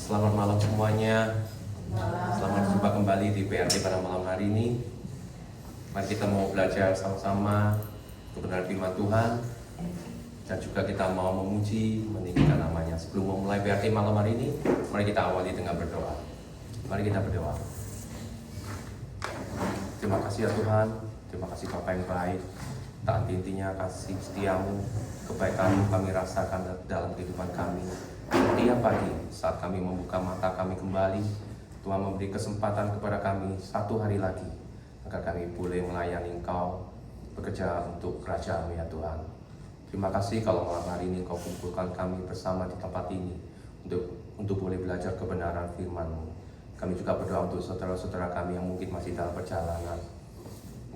Selamat malam semuanya. Selamat jumpa kembali di PRT pada malam hari ini. Mari kita mau belajar sama-sama kebenaran firman Tuhan, dan juga kita mau memuji, meninggikan namanya. Sebelum memulai PRT malam hari ini, mari kita awali dengan berdoa. Mari kita berdoa. Terima kasih ya Tuhan, terima kasih Bapa yang baik. Tak henti-hentinya kasih setiamu, kebaikan kami rasakan dalam kehidupan kami. Setiap pagi saat kami membuka mata kami kembali, Tuhan memberi kesempatan kepada kami satu hari lagi, agar kami boleh melayani Engkau, bekerja untuk kerajaan-Mu ya Tuhan. Terima kasih kalau malam hari ini Engkau kumpulkan kami bersama di tempat ini, untuk boleh belajar kebenaran firman-Mu. Kami juga berdoa untuk saudara-saudara kami yang mungkin masih dalam perjalanan.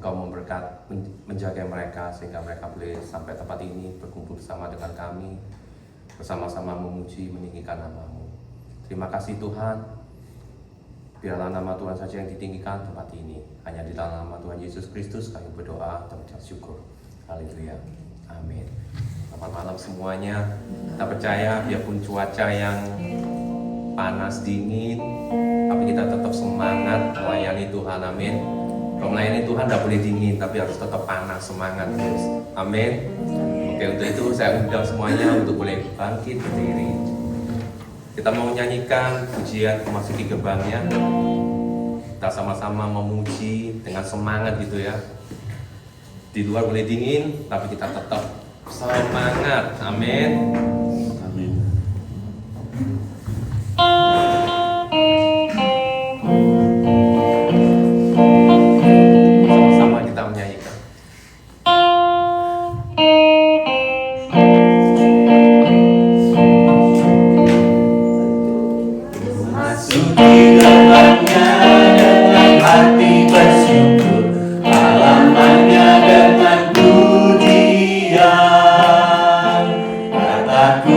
Engkau memberkat, menjaga mereka sehingga mereka boleh sampai tempat ini berkumpul bersama dengan kami, bersama-sama memuji, meninggikan nama-Mu. Terima kasih Tuhan. Biarlah nama Tuhan saja yang ditinggikan tempat ini. Hanya di dalam nama Tuhan Yesus Kristus kami berdoa dan mengucap syukur. Haleluya. Amin. Selamat malam semuanya. Kita percaya biarpun cuaca yang panas dingin, tapi kita tetap semangat melayani Tuhan. Amin. Kalau melayani Tuhan tidak boleh dingin, tapi harus tetap panas, semangat terus. Amin. Oke, untuk itu saya undang semuanya untuk boleh bangkit berdiri. Kita mau menyanyikan pujian memasuki gerbangnya. Kita sama-sama memuji dengan semangat gitu ya. Di luar boleh dingin, tapi kita tetap semangat. Amin. Amin. Sama-sama kita menyanyikan. Masuki gerbangnya dengan hati bersyukur, halamannya dengan pujian. Kataku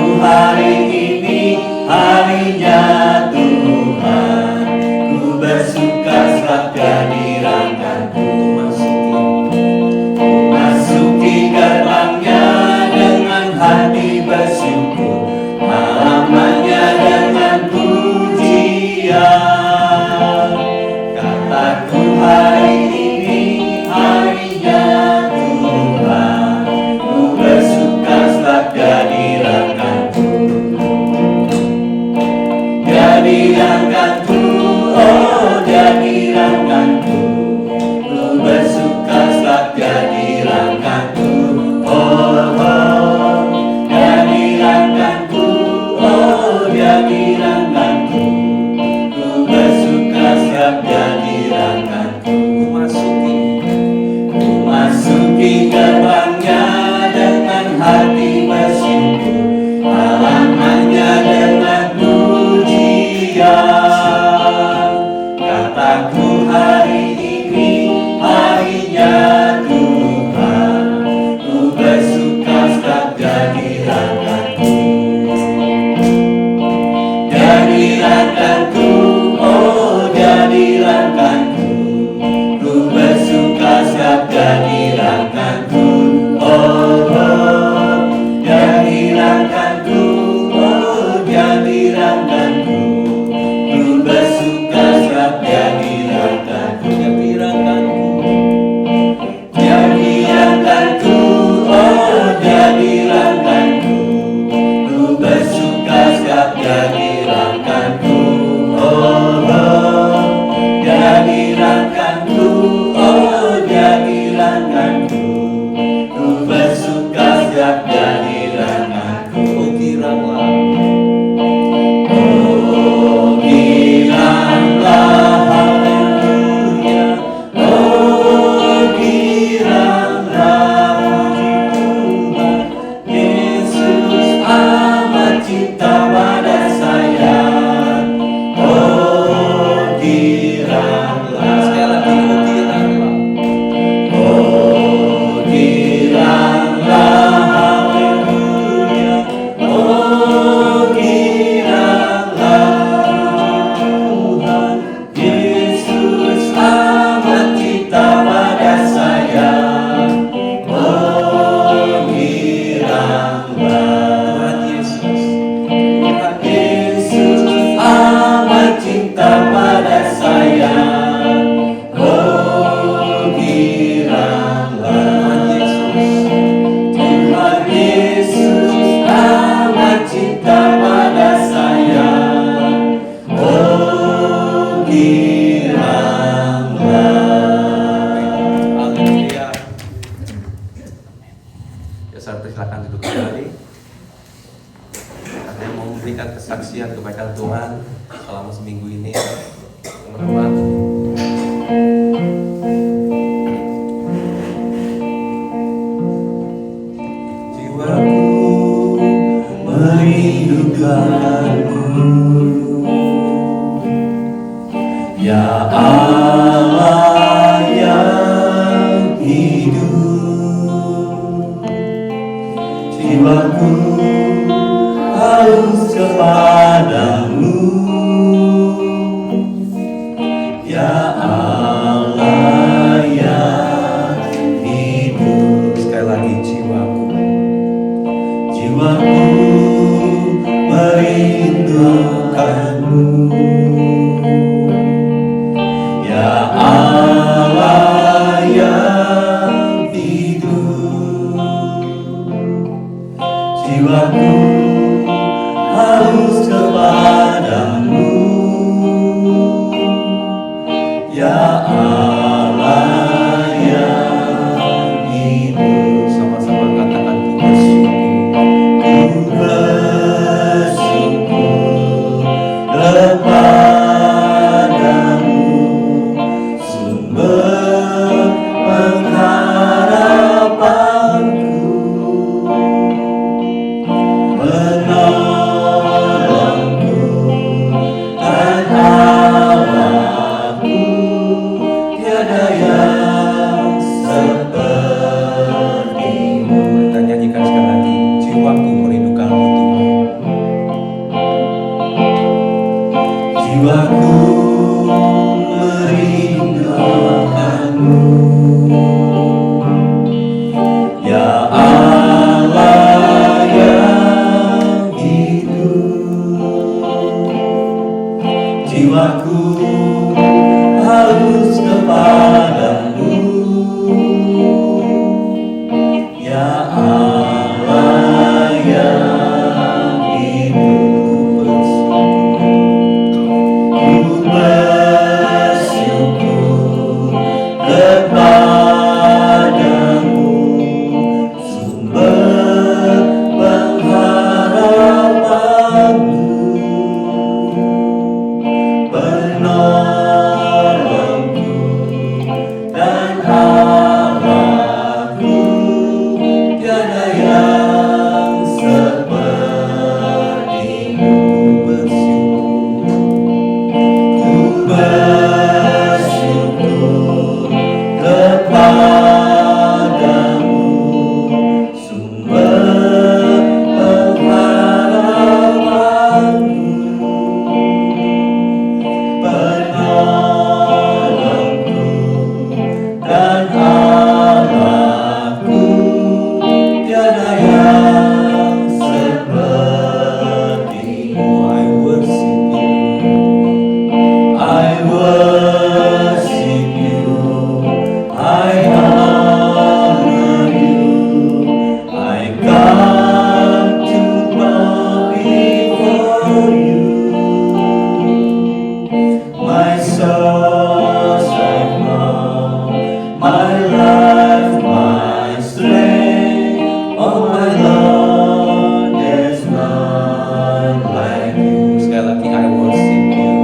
silakan duduk kembali. Ada yang mau memberikan kesaksian kebaikan Tuhan selama seminggu ini, teman-teman. Jiwaku merindukanmu, ya Allah yang hidup. Jiwaku haus kepadamu, ya Allah yang hidup. Sekali lagi, Jiwaku merindukanmu, ya Allah yang hidup. Jiwaku haus kepadamu, ya Allah yang hidup. Sama-sama katakan ku bersyukur. Bersyukur kepadamu, sumber pengharapanku, penolongku dan Allahku, tiada yang sepertimu. Kita nyanyikan sekali lagi, jiwaku merindukanmu Tuhan. Jiwaku merindukanmu, ya Allah yang hidup. Jiwaku haus kepadamu, ya Allah yang hidup. Ku bersyukur kepadamu, sumber pengharapanku, penolongku dan Allahku, tiada yang sepertimu. Bersyukur kepadamu, sumber pengharapanku, penolongku dan Allahku, tiada yang sepertimu. I worship you, I honor you, I come to bow before you. My source of love, my life, my strength, oh my Lord, there's none like you. Sekali lagi, I worship you.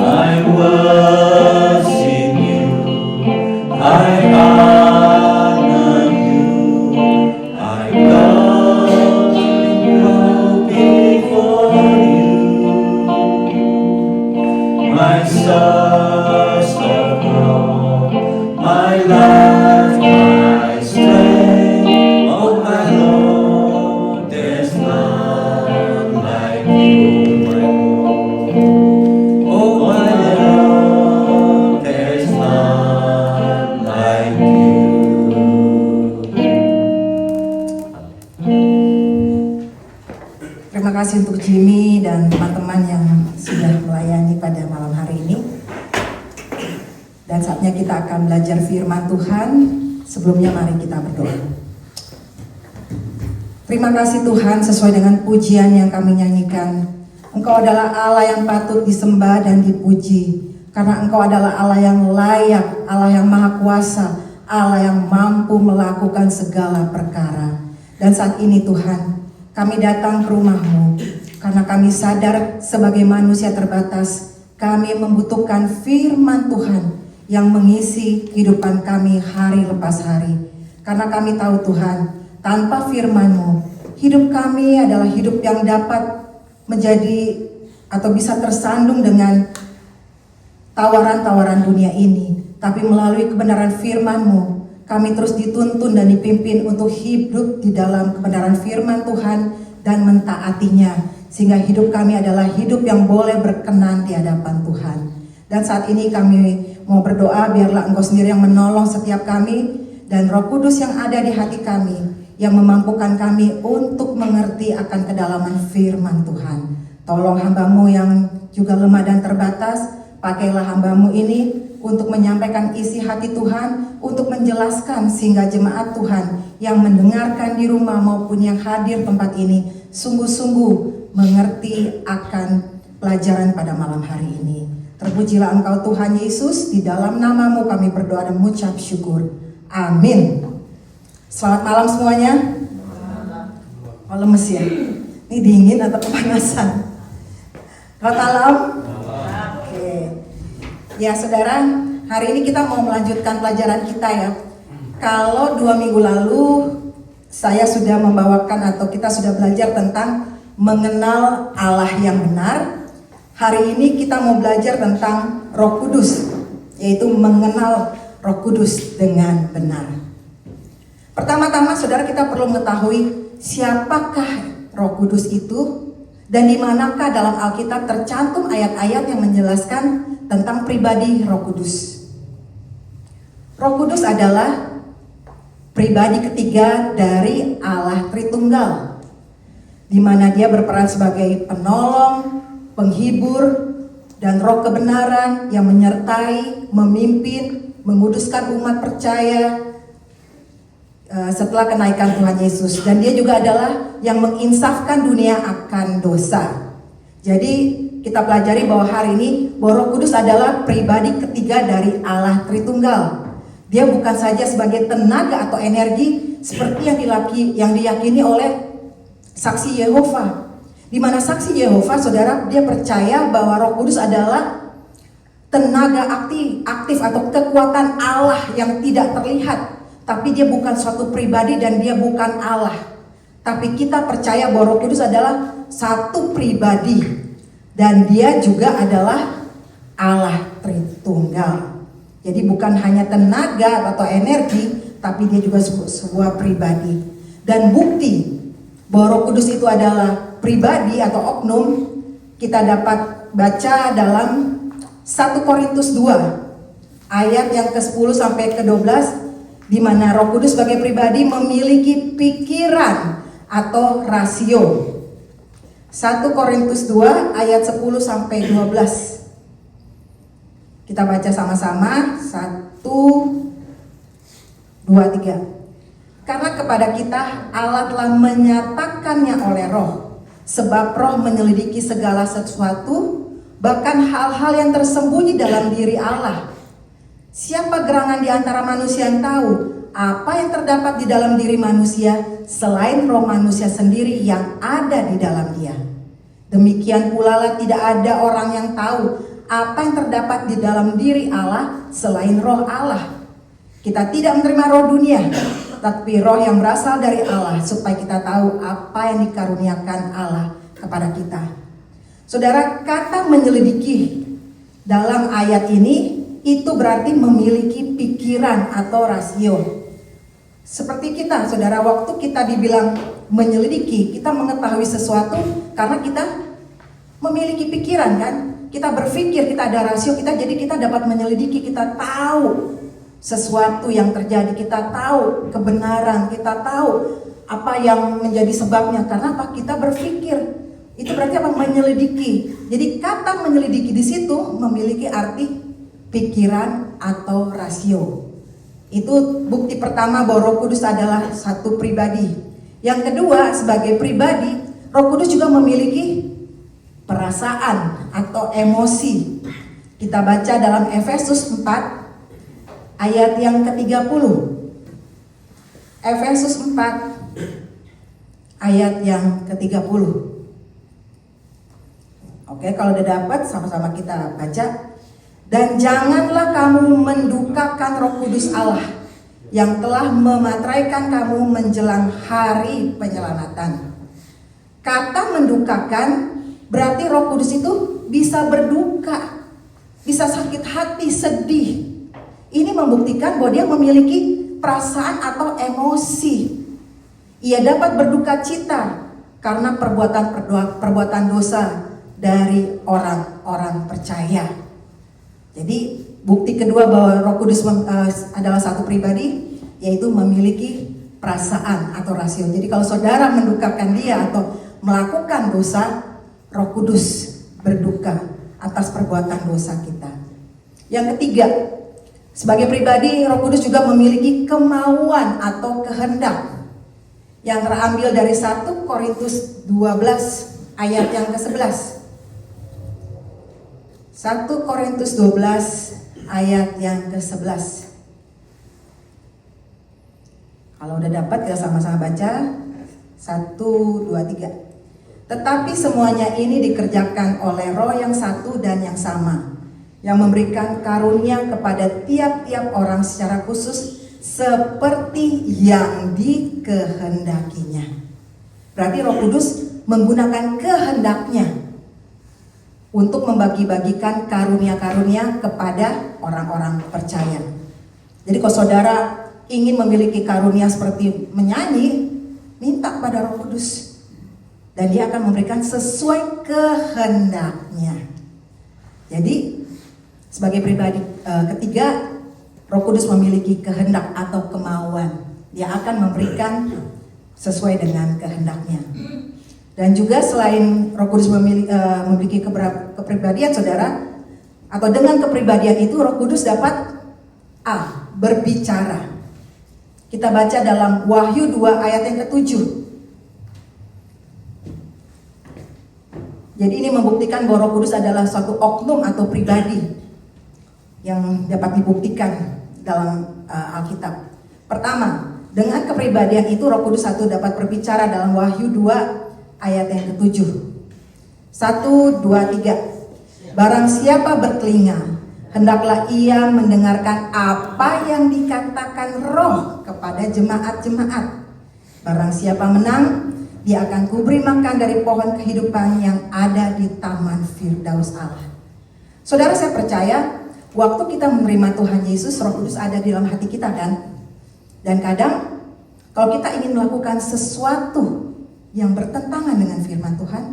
I worship you, I honor you, I come to before you. My source of love, my life, my strength, oh my Lord, there's none like you, my Lord. Oh my Lord, there's none like you. Terima kasih untuk Jimmy dan teman-teman yang sudah melayani pada malam hari ini. Dan saatnya kita akan belajar firman Tuhan. Sebelumnya mari kita berdoa. Terima kasih Tuhan, sesuai dengan pujian yang kami nyanyikan. Engkau adalah Allah yang patut disembah dan dipuji. Karena Engkau adalah Allah yang layak, Allah yang maha kuasa, Allah yang mampu melakukan segala perkara. Dan saat ini Tuhan, kami datang ke rumah-Mu karena kami sadar sebagai manusia terbatas, kami membutuhkan firman Tuhan yang mengisi kehidupan kami hari lepas hari. Karena kami tahu Tuhan, tanpa firman-Mu, hidup kami adalah hidup yang dapat menjadi atau bisa tersandung dengan tawaran-tawaran dunia ini. Tapi melalui kebenaran firman-Mu, kami terus dituntun dan dipimpin untuk hidup di dalam kebenaran firman Tuhan dan mentaatinya, sehingga hidup kami adalah hidup yang boleh berkenan di hadapan Tuhan. Dan saat ini kami mau berdoa, biarlah Engkau sendiri yang menolong setiap kami, dan Roh Kudus yang ada di hati kami yang memampukan kami untuk mengerti akan kedalaman firman Tuhan. Tolong hamba-Mu yang juga lemah dan terbatas, pakailah hamba-Mu ini untuk menyampaikan isi hati Tuhan, untuk menjelaskan sehingga jemaat Tuhan yang mendengarkan di rumah maupun yang hadir tempat ini sungguh-sungguh mengerti akan pelajaran pada malam hari ini. Terpujilah Engkau Tuhan Yesus, di dalam nama-Mu kami berdoa dan mengucap syukur. Amin. Selamat malam semuanya. Oh, lemes ya? Ini dingin atau kepanasan? Selamat malam. Oke. Ya saudara, hari ini kita mau melanjutkan pelajaran kita ya. Kalau 2 minggu lalu saya sudah membawakan atau kita sudah belajar tentang mengenal Allah yang benar. Hari ini kita mau belajar tentang Roh Kudus, yaitu mengenal Roh Kudus dengan benar. Pertama-tama saudara, kita perlu mengetahui siapakah Roh Kudus itu dan di manakah dalam Alkitab tercantum ayat-ayat yang menjelaskan tentang pribadi Roh Kudus. Roh Kudus adalah pribadi ketiga dari Allah Tritunggal, di mana Dia berperan sebagai penolong, penghibur, dan Roh kebenaran yang menyertai, memimpin, menguduskan umat percaya setelah kenaikan Tuhan Yesus. Dan Dia juga adalah yang menginsafkan dunia akan dosa. Jadi kita pelajari bahwa hari ini bahwa Roh Kudus adalah pribadi ketiga dari Allah Tritunggal. Dia bukan saja sebagai tenaga atau energi seperti yang diyakini oleh saksi Yehova. Di mana saksi Yehova, saudara, dia percaya bahwa Roh Kudus adalah tenaga aktif atau kekuatan Allah yang tidak terlihat. Tapi dia bukan suatu pribadi dan dia bukan Allah. Tapi kita percaya bahwa Roh Kudus adalah satu pribadi dan dia juga adalah Allah Tritunggal. Jadi bukan hanya tenaga atau energi, tapi dia juga sebuah pribadi. Dan bukti bahwa Roh Kudus itu adalah pribadi atau oknum kita dapat baca dalam 1 Korintus 2 ayat yang ke-10 sampai ke-12, di mana Roh Kudus sebagai pribadi memiliki pikiran atau rasio. 1 Korintus 2 ayat 10 sampai 12. Kita baca sama-sama. 1, 2, 3. Karena kepada kita Allah telah menyatakannya oleh Roh, sebab Roh menyelidiki segala sesuatu, bahkan hal-hal yang tersembunyi dalam diri Allah. Siapa gerangan di antara manusia yang tahu apa yang terdapat di dalam diri manusia selain roh manusia sendiri yang ada di dalam dia? Demikian pula lah tidak ada orang yang tahu apa yang terdapat di dalam diri Allah selain roh Allah. Kita tidak menerima roh dunia, tapi roh yang berasal dari Allah, supaya kita tahu apa yang dikaruniakan Allah kepada kita. Saudara, kata menyelidiki dalam ayat ini itu berarti memiliki pikiran atau rasio. Seperti kita, saudara, waktu kita dibilang menyelidiki, kita mengetahui sesuatu karena kita memiliki pikiran kan. Kita berpikir, kita ada rasio kita, jadi kita dapat menyelidiki, kita tahu sesuatu yang terjadi, kita tahu kebenaran, kita tahu apa yang menjadi sebabnya. Karena apa? Kita berpikir. Itu berarti apa? Menyelidiki. Jadi kata menyelidiki di situ memiliki arti pikiran atau rasio. Itu bukti pertama bahwa Roh Kudus adalah satu pribadi. Yang kedua, sebagai pribadi, Roh Kudus juga memiliki perasaan atau emosi. Kita baca dalam Efesus 4 ayat yang ke-30. Efesus 4 ayat yang ke-30. Oke, kalau udah dapat sama-sama kita baca. Dan janganlah kamu mendukakan Roh Kudus Allah yang telah memateraikan kamu menjelang hari penyelamatan. Kata mendukakan berarti Roh Kudus itu bisa berduka, bisa sakit hati, sedih. Ini membuktikan bahwa dia memiliki perasaan atau emosi. Ia dapat berduka cita karena perbuatan dosa dari orang-orang percaya. Jadi bukti kedua bahwa Roh Kudus adalah satu pribadi, yaitu memiliki perasaan atau rasio. Jadi kalau saudara mendukakan dia atau melakukan dosa, Roh Kudus berduka atas perbuatan dosa kita. Yang ketiga, sebagai pribadi Roh Kudus juga memiliki kemauan atau kehendak yang terambil dari 1 Korintus 12 ayat yang ke-11. 1 Korintus 12 ayat yang ke-11. Kalau udah dapat kita sama-sama baca. 1, 2, 3. Tetapi semuanya ini dikerjakan oleh Roh yang satu dan yang sama, yang memberikan karunia kepada tiap-tiap orang secara khusus seperti yang dikehendakinya. Berarti Roh Kudus menggunakan kehendaknya untuk membagi-bagikan karunia-karunia kepada orang-orang percaya. Jadi kalau saudara ingin memiliki karunia seperti menyanyi, minta pada Roh Kudus, dan dia akan memberikan sesuai kehendaknya. Jadi sebagai pribadi ketiga, Roh Kudus memiliki kehendak atau kemauan. Dia akan memberikan sesuai dengan kehendaknya. Dan juga selain Roh Kudus memiliki kepribadian saudara, atau dengan kepribadian itu Roh Kudus dapat berbicara. Kita baca dalam Wahyu 2 ayat yang ke-7. Jadi ini membuktikan bahwa Roh Kudus adalah suatu oknum atau pribadi yang dapat dibuktikan dalam Alkitab. Pertama, dengan kepribadian itu Roh Kudus satu dapat berbicara dalam Wahyu 2 ayat yang ke-7. 1, 2, 3. Barang siapa bertelinga, hendaklah ia mendengarkan apa yang dikatakan Roh kepada jemaat-jemaat. Barang siapa menang, dia akan kuberi makan dari pohon kehidupan yang ada di taman Firdaus Allah. Saudara, saya percaya waktu kita menerima Tuhan Yesus, Roh Kudus ada di dalam hati kita kan? Dan kadang kalau kita ingin melakukan sesuatu yang bertentangan dengan firman Tuhan,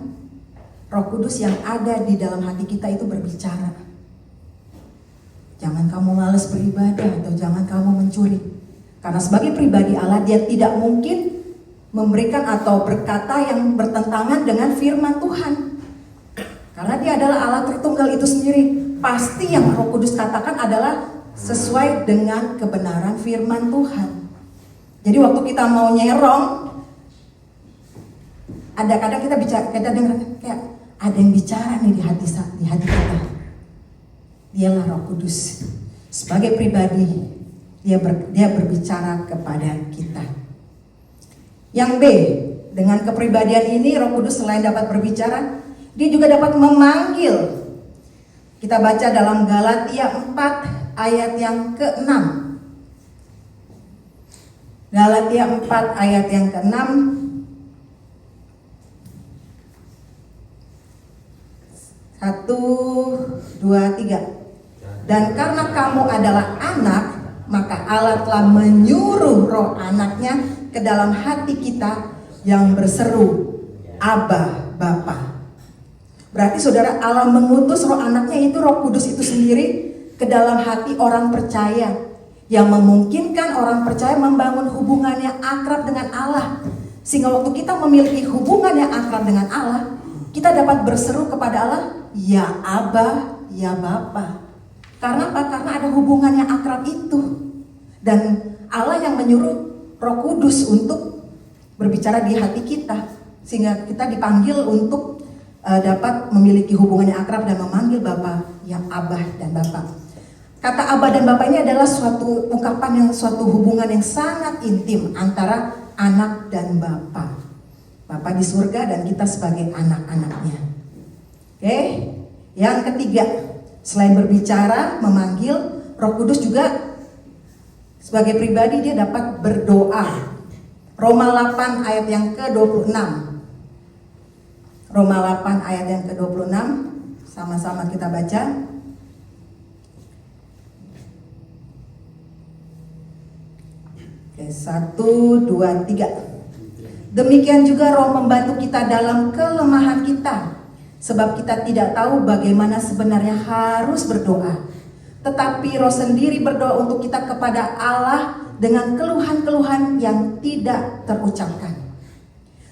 Roh Kudus yang ada di dalam hati kita itu berbicara. Jangan kamu malas beribadah, atau jangan kamu mencuri. Karena sebagai pribadi Allah, dia tidak mungkin memberikan atau berkata yang bertentangan dengan firman Tuhan. Karena dia adalah Allah Tritunggal itu sendiri. Pasti yang Roh Kudus katakan adalah sesuai dengan kebenaran firman Tuhan. Jadi waktu kita mau nyerong, ada kadang kita dengar kayak ada yang bicara nih di hati kita. Dialah Roh Kudus. Sebagai pribadi, dia berbicara kepada kita. Yang B, dengan kepribadian ini Roh Kudus selain dapat berbicara, dia juga dapat memanggil. Kita baca dalam Galatia 4 ayat yang ke-6. Galatia 4 ayat yang ke-6. 1, 2, 3. Dan karena kamu adalah anak, maka Allah telah menyuruh roh anaknya ke dalam hati kita yang berseru, Abba, Bapa. Berarti saudara, Allah mengutus roh anaknya itu Roh Kudus itu sendiri ke dalam hati orang percaya, yang memungkinkan orang percaya membangun hubungan yang akrab dengan Allah. Sehingga waktu kita memiliki hubungan yang akrab dengan Allah, kita dapat berseru kepada Allah, ya Abba, ya Bapa. Karena apa? Karena ada hubungan yang akrab itu. Dan Allah yang menyuruh Roh Kudus untuk berbicara di hati kita, sehingga kita dipanggil untuk dapat memiliki hubungan yang akrab dan memanggil Bapa yang Abah dan Bapa. Kata Abah dan Bapa ini adalah suatu ungkapan yang suatu hubungan yang sangat intim antara anak dan Bapa. Bapa di surga dan kita sebagai anak-anaknya. Oke, yang ketiga, selain berbicara, memanggil, Roh Kudus juga sebagai pribadi dia dapat berdoa. Roma 8 ayat yang ke-26. Roma 8 ayat yang ke-26, sama-sama kita baca. Oke, 1, 2, 3. Demikian juga Roh membantu kita dalam kelemahan kita, sebab kita tidak tahu bagaimana sebenarnya harus berdoa. Tetapi Roh sendiri berdoa untuk kita kepada Allah dengan keluhan-keluhan yang tidak terucapkan.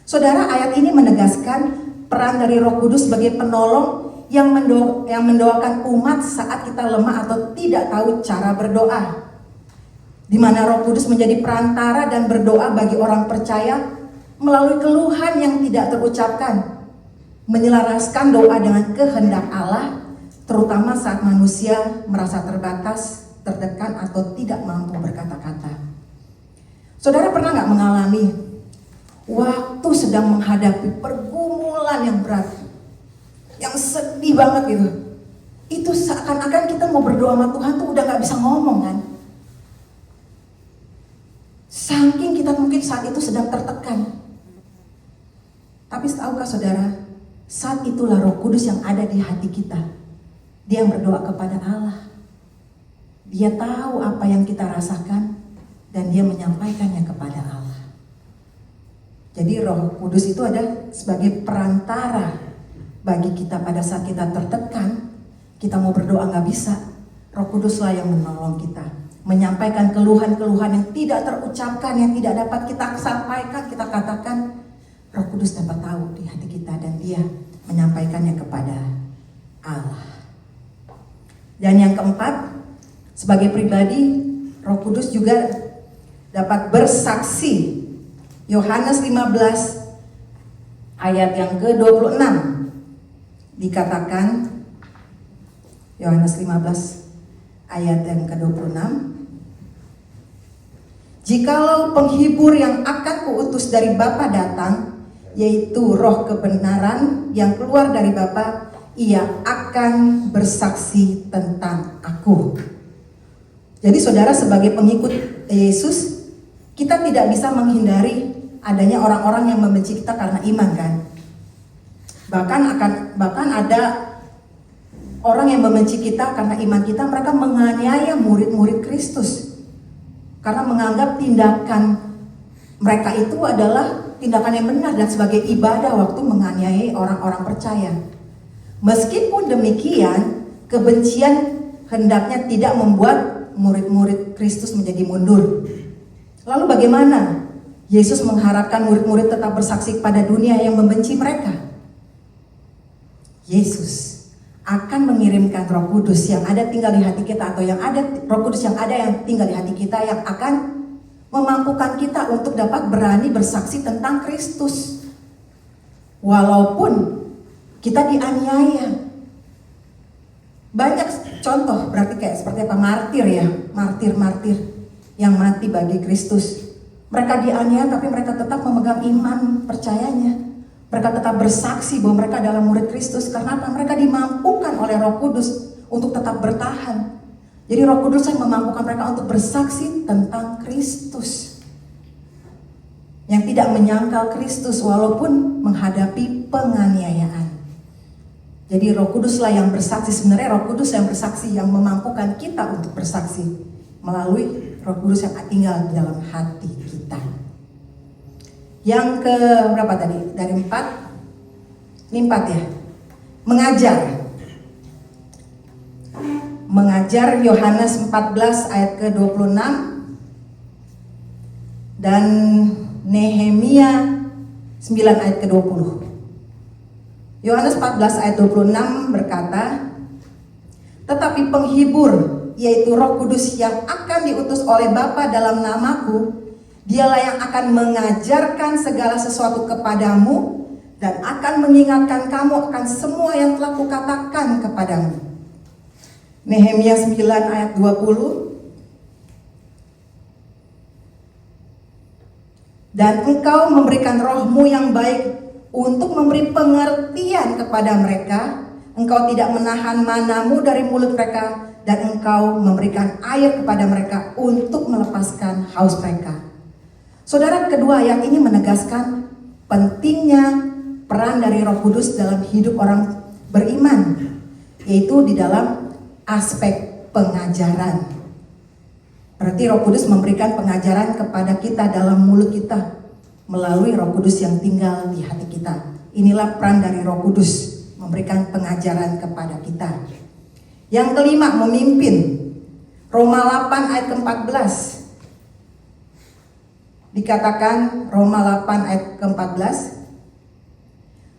Saudara, ayat ini menegaskan peran dari Roh Kudus sebagai penolong yang mendoakan umat saat kita lemah atau tidak tahu cara berdoa. Di mana Roh Kudus menjadi perantara dan berdoa bagi orang percaya melalui keluhan yang tidak terucapkan, menyelaraskan doa dengan kehendak Allah, terutama saat manusia merasa terbatas, tertekan, atau tidak mampu berkata-kata. Saudara pernah nggak mengalami waktu sedang menghadapi pergumulan yang berat, yang sedih banget gitu? Itu seakan-akan kita mau berdoa sama Tuhan tuh udah nggak bisa ngomong kan? Saking kita mungkin saat itu sedang tertekan. Tapi tahukah saudara, saat itulah Roh Kudus yang ada di hati kita. Dia yang berdoa kepada Allah. Dia tahu apa yang kita rasakan dan dia menyampaikannya kepada Allah. Jadi Roh Kudus itu ada sebagai perantara bagi kita pada saat kita tertekan, kita mau berdoa nggak bisa. Roh Kuduslah yang menolong kita, menyampaikan keluhan-keluhan yang tidak terucapkan, yang tidak dapat kita sampaikan, kita katakan. Roh Kudus dapat tahu di hati kita dan dia menyampaikannya kepada Allah. Dan yang keempat, sebagai pribadi, Roh Kudus juga dapat bersaksi. Yohanes 15 ayat yang ke-26 dikatakan, Yohanes 15 ayat yang ke-26, jikalau penghibur yang akan kuutus dari Bapa datang, yaitu Roh kebenaran yang keluar dari Bapa, ia akan bersaksi tentang aku. Jadi saudara, sebagai pengikut Yesus, kita tidak bisa menghindari adanya orang-orang yang membenci kita karena iman kan. Bahkan ada orang yang membenci kita karena iman kita, mereka menganiaya murid-murid Kristus. Karena menganggap tindakan mereka itu adalah tindakan yang benar dan sebagai ibadah waktu menganiayai orang-orang percaya. Meskipun demikian, kebencian hendaknya tidak membuat murid-murid Kristus menjadi mundur. Lalu bagaimana? Yesus mengharapkan murid-murid tetap bersaksi kepada dunia yang membenci mereka. Yesus akan mengirimkan Roh Kudus yang ada tinggal di hati kita, atau yang ada Roh Kudus yang ada yang tinggal di hati kita, yang akan memampukan kita untuk dapat berani bersaksi tentang Kristus. Walaupun kita dianiaya. Banyak contoh, berarti kayak seperti apa, martir ya, martir-martir yang mati bagi Kristus. Mereka dianiaya tapi mereka tetap memegang iman percayanya. Mereka tetap bersaksi bahwa mereka adalah murid Kristus. Karena apa? Mereka dimampukan oleh Roh Kudus untuk tetap bertahan. Jadi Roh Kudus yang memampukan mereka untuk bersaksi tentang Kristus, yang tidak menyangkal Kristus walaupun menghadapi penganiayaan. Jadi Roh Kuduslah yang bersaksi. Sebenarnya Roh Kudus yang bersaksi, yang memampukan kita untuk bersaksi melalui Roh Kudus yang tinggal di dalam hati kita. Yang ke berapa tadi? Dari 4? Ini 4 ya. Mengajar Yohanes 14 ayat ke-26 dan Nehemia 9 ayat ke-20. Yohanes 14 ayat 26 berkata, tetapi penghibur, yaitu Roh Kudus yang akan diutus oleh Bapa dalam namaku, dialah yang akan mengajarkan segala sesuatu kepadamu dan akan mengingatkan kamu akan semua yang telah kukatakan kepadamu. Nehemia 9 ayat 20. Dan Engkau memberikan roh-Mu yang baik untuk memberi pengertian kepada mereka. Engkau tidak menahan mana-Mu dari mulut mereka, dan Engkau memberikan air kepada mereka untuk melepaskan haus mereka. Saudara, kedua ayat ini menegaskan pentingnya peran dari Roh Kudus dalam hidup orang beriman, yaitu di dalam aspek pengajaran. Berarti Roh Kudus memberikan pengajaran kepada kita dalam mulut kita melalui Roh Kudus yang tinggal di hati kita. Inilah peran dari Roh Kudus, memberikan pengajaran kepada kita. Yang kelima, memimpin. Roma 8 ayat ke-14. Dikatakan Roma 8 ayat ke-14,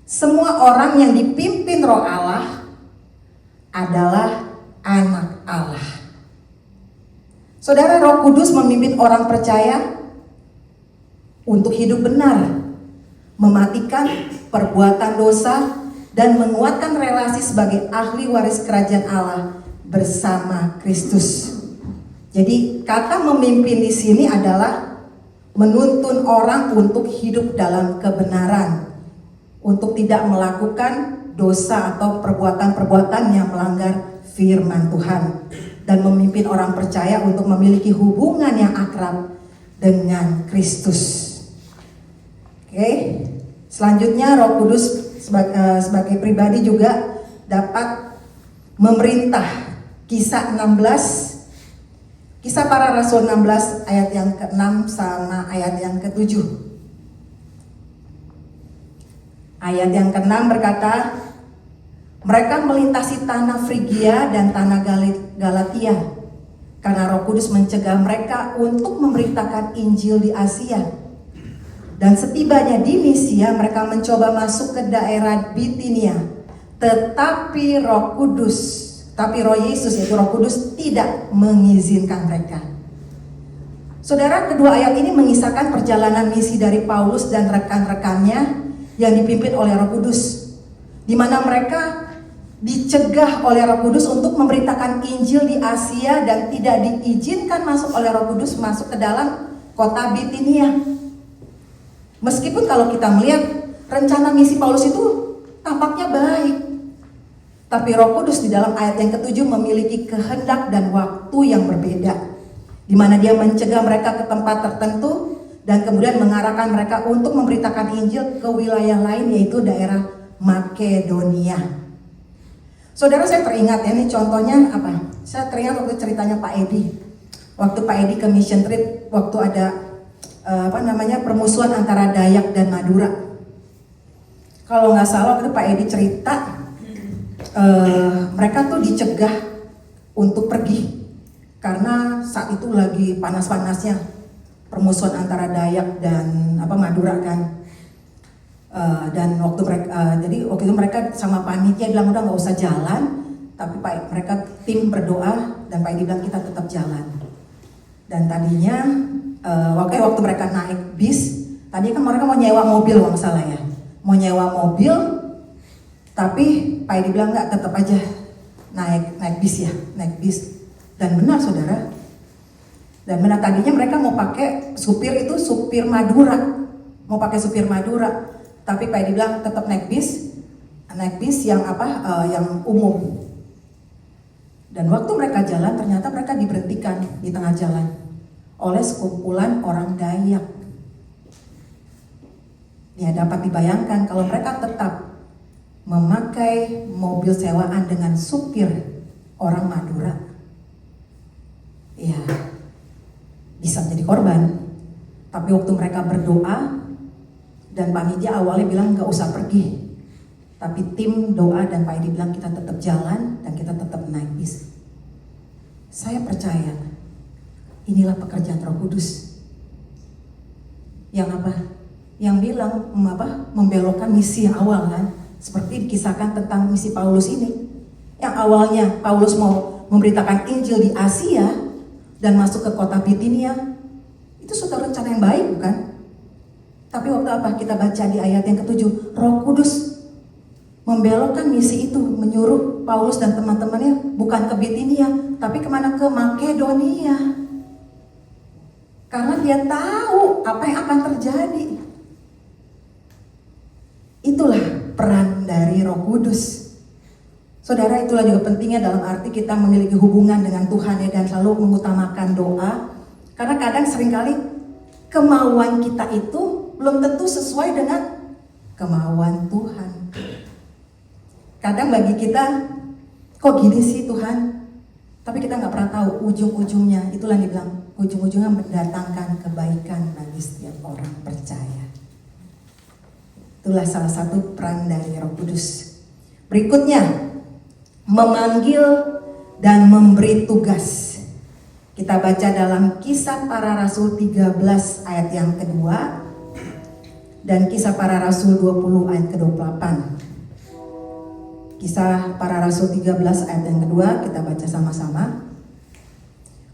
semua orang yang dipimpin Roh Allah adalah anak Allah. Saudara, Roh Kudus memimpin orang percaya untuk hidup benar, mematikan perbuatan dosa, dan menguatkan relasi sebagai ahli waris kerajaan Allah bersama Kristus. Jadi kata memimpin di sini adalah menuntun orang untuk hidup dalam kebenaran, untuk tidak melakukan dosa atau perbuatan-perbuatan yang melanggar firman Tuhan, dan memimpin orang percaya untuk memiliki hubungan yang akrab dengan Kristus. Oke, selanjutnya Roh Kudus sebagai pribadi juga dapat memerintah. Kisah 16, Kisah Para Rasul 16 ayat yang ke-6 sama ayat yang ke-7. Ayat yang ke-6 berkata, mereka melintasi tanah Frigia dan tanah Galatia karena Roh Kudus mencegah mereka untuk memberitakan Injil di Asia. Dan setibanya di Misia, mereka mencoba masuk ke daerah Bitinia, tetapi Roh Yesus yaitu Roh Kudus tidak mengizinkan mereka. Saudara, kedua ayat ini mengisahkan perjalanan misi dari Paulus dan rekan-rekannya yang dipimpin oleh Roh Kudus, di mana mereka dicegah oleh Roh Kudus untuk memberitakan Injil di Asia dan tidak diizinkan masuk oleh Roh Kudus masuk ke dalam kota Bitinia. Meskipun kalau kita melihat rencana misi Paulus itu tampaknya baik, tapi Roh Kudus di dalam ayat yang ke-7 memiliki kehendak dan waktu yang berbeda, di mana Dia mencegah mereka ke tempat tertentu dan kemudian mengarahkan mereka untuk memberitakan Injil ke wilayah lain, yaitu daerah Makedonia. Saudara, saya teringat ya, ini contohnya apa? Saya teringat waktu ceritanya Pak Edi. Waktu Pak Edi ke mission trip, waktu ada permusuhan antara Dayak dan Madura. Kalau nggak salah waktu Pak Edi cerita, mereka tuh dicegah untuk pergi karena saat itu lagi panas-panasnya permusuhan antara Dayak dan Madura kan. Dan jadi waktu itu mereka sama panitia bilang udah nggak usah jalan, tapi mereka tim berdoa dan Pak Edi bilang kita tetap jalan. Dan tadinya waktu mereka naik bis, tadi kan mereka mau nyewa mobil kalau nggak salah ya, mau nyewa mobil, tapi Pak Edi bilang nggak, tetap aja naik bis. Dan benar saudara, tadinya mereka mau pakai supir Madura, tapi Pak Edi bilang tetap naik bis yang yang umum. Dan waktu mereka jalan, ternyata mereka diberhentikan di tengah jalan oleh sekumpulan orang Dayak. Ya, dapat dibayangkan kalau mereka tetap memakai mobil sewaan dengan supir orang Madura, ya bisa menjadi korban. Tapi waktu mereka berdoa dan panitia awalnya bilang gak usah pergi, tapi tim doa dan Pak Edi bilang kita tetap jalan dan kita tetap naik bis. Saya percaya inilah pekerjaan Roh Kudus yang bilang membelokkan misi yang awal kan, seperti dikisahkan tentang misi Paulus ini, yang awalnya Paulus mau memberitakan Injil di Asia dan masuk ke kota Bitinia. Itu sudah rencana yang baik bukan? Tapi waktu kita baca di ayat yang ke-7, Roh Kudus membelokkan misi itu, menyuruh Paulus dan teman-temannya bukan ke Bitinia, tapi kemana? Ke Makedonia. Karena dia tahu apa yang akan terjadi. Itulah peran dari Roh Kudus. Saudara, itulah juga pentingnya dalam arti kita memiliki hubungan dengan Tuhan ya, dan selalu mengutamakan doa. Karena kadang seringkali kemauan kita itu belum tentu sesuai dengan kemauan Tuhan. Kadang bagi kita, kok gini sih Tuhan? Tapi kita nggak pernah tahu ujung-ujungnya. Itulah yang dibilang, ujung-ujungnya mendatangkan kebaikan bagi setiap orang percaya. Itulah salah satu peran dari Roh Kudus. Berikutnya, memanggil dan memberi tugas. Kita baca dalam Kisah Para Rasul 13 ayat yang kedua dan Kisah Para Rasul 20 ayat ke-28. Kisah Para Rasul 13 ayat yang kedua kita baca sama-sama.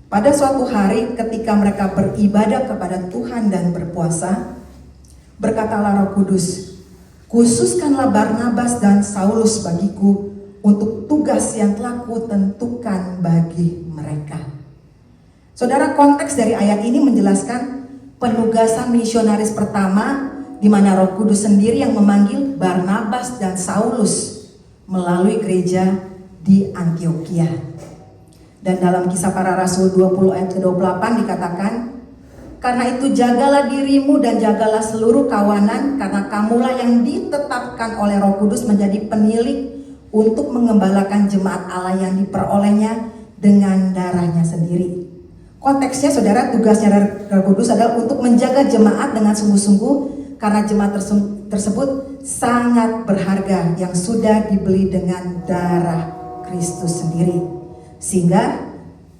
Pada suatu hari ketika mereka beribadah kepada Tuhan dan berpuasa, berkatalah Roh Kudus, "Khususkanlah Barnabas dan Saulus bagiku untuk tugas yang telah kutentukan bagi mereka." Saudara, konteks dari ayat ini menjelaskan penugasan misionaris pertama di mana Roh Kudus sendiri yang memanggil Barnabas dan Saulus melalui gereja di Antiokhia. Dan dalam Kisah Para Rasul 20 ayat ke-28 dikatakan, "Karena itu jagalah dirimu dan jagalah seluruh kawanan, karena kamulah yang ditetapkan oleh Roh Kudus menjadi penilik untuk mengembalakan jemaat Allah yang diperolehnya dengan darahnya sendiri." Konteksnya saudara, tugasnya Roh Kudus adalah untuk menjaga jemaat dengan sungguh-sungguh, karena jemaat tersebut sangat berharga yang sudah dibeli dengan darah Kristus sendiri. Sehingga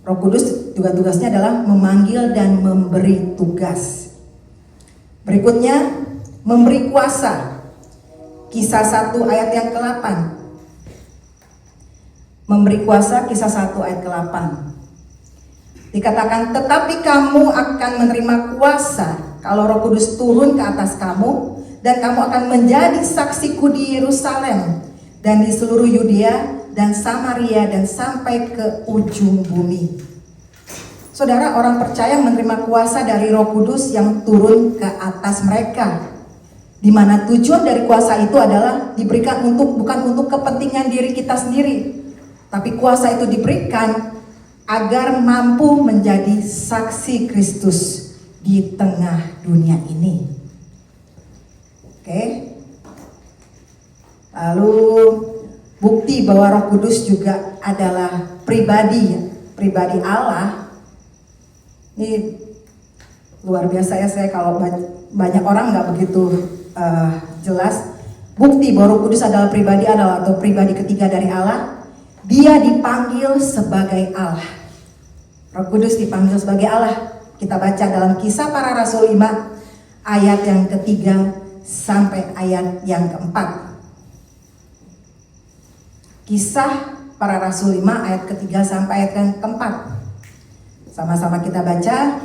Roh Kudus juga tugasnya adalah memanggil dan memberi tugas. Berikutnya, memberi kuasa. Kisah 1 ayat yang ke-8. Memberi kuasa, Kisah 1 ayat ke-8. Dikatakan, "Tetapi kamu akan menerima kuasa kalau Roh Kudus turun ke atas kamu, dan kamu akan menjadi saksiku di Yerusalem dan di seluruh Yudea dan Samaria dan sampai ke ujung bumi." Saudara, orang percaya menerima kuasa dari Roh Kudus yang turun ke atas mereka, di mana tujuan dari kuasa itu adalah diberikan bukan untuk kepentingan diri kita sendiri, tapi kuasa itu diberikan agar mampu menjadi saksi Kristus di tengah dunia ini. Oke. Lalu bukti bahwa Roh Kudus juga adalah pribadi Allah. Ini luar biasa ya, saya kalau banyak orang nggak begitu jelas. Bukti bahwa Roh Kudus adalah pribadi Allah atau pribadi ketiga dari Allah. Dia dipanggil sebagai Allah. Roh Kudus dipanggil sebagai Allah. Kita baca dalam Kisah Para Rasul 5 ayat yang ketiga sampai ayat yang keempat. Kisah Para Rasul 5 ayat ketiga sampai ayat yang keempat. Sama-sama kita baca.